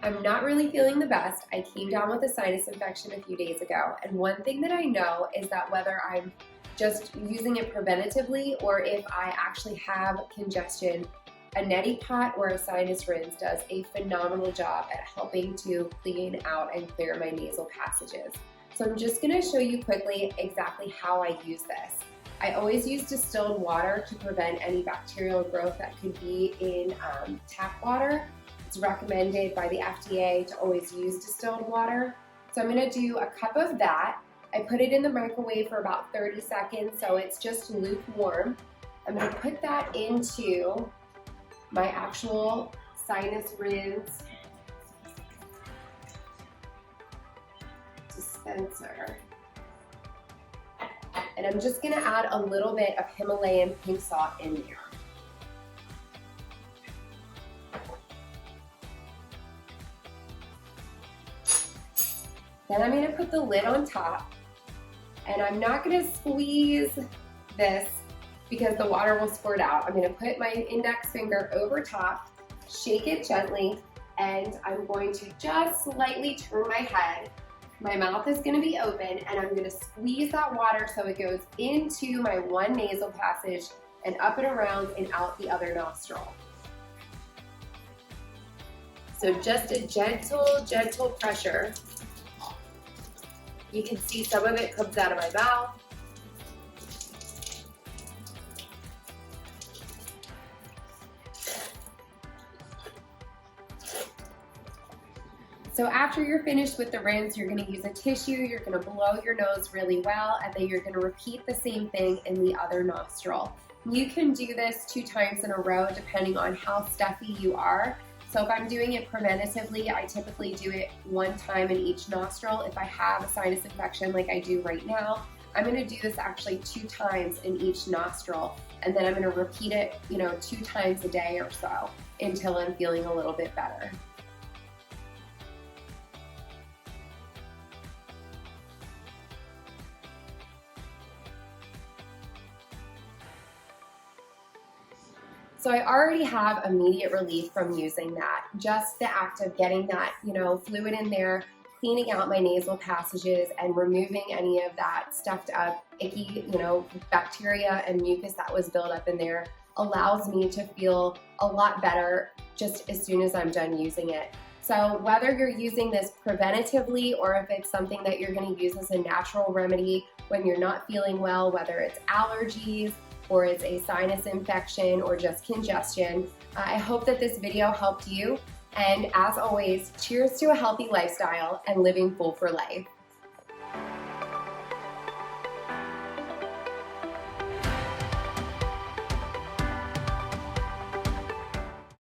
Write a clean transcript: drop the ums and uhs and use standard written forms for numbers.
I'm not really feeling the best. I came down with a sinus infection a few days ago, and one thing that I know is that whether I'm just using it preventatively or if I actually have congestion, a neti pot or a sinus rinse does a phenomenal job at helping to clean out and clear my nasal passages. So I'm just going to show you quickly exactly how I use this. I always use distilled water to prevent any bacterial growth that could be in tap water. It's recommended by the FDA to always use distilled water. So I'm going to do a cup of that. I put it in the microwave for about 30 seconds, so it's just lukewarm. I'm going to put that into my actual sinus rinse dispenser. And I'm just going to add a little bit of Himalayan pink salt in there. Then I'm going to put the lid on top, and I'm not going to squeeze this because the water will squirt out. I'm going to put my index finger over top, shake it gently, and I'm going to just slightly turn my head. My mouth is going to be open, and I'm going to squeeze that water so it goes into my one nasal passage and up and around and out the other nostril. So just a gentle pressure. You can see some of it comes out of my mouth. So after you're finished with the rinse, you're going to use a tissue, you're going to blow your nose really well, and then you're going to repeat the same thing in the other nostril. You can do this 2 times in a row depending on how stuffy you are. So if I'm doing it preventatively, I typically do it 1 time in each nostril. If I have a sinus infection like I do right now, I'm going to do this actually 2 times in each nostril, and then I'm going to repeat it, 2 times a day or so until I'm feeling a little bit better. So I already have immediate relief from using that. Just the act of getting that, fluid in there, cleaning out my nasal passages and removing any of that stuffed up, icky, bacteria and mucus that was built up in there allows me to feel a lot better just as soon as I'm done using it. So whether you're using this preventatively or if it's something that you're going to use as a natural remedy when you're not feeling well, whether it's allergies, or it's a sinus infection or just congestion. I hope that this video helped you. And as always, cheers to a healthy lifestyle and living full for life.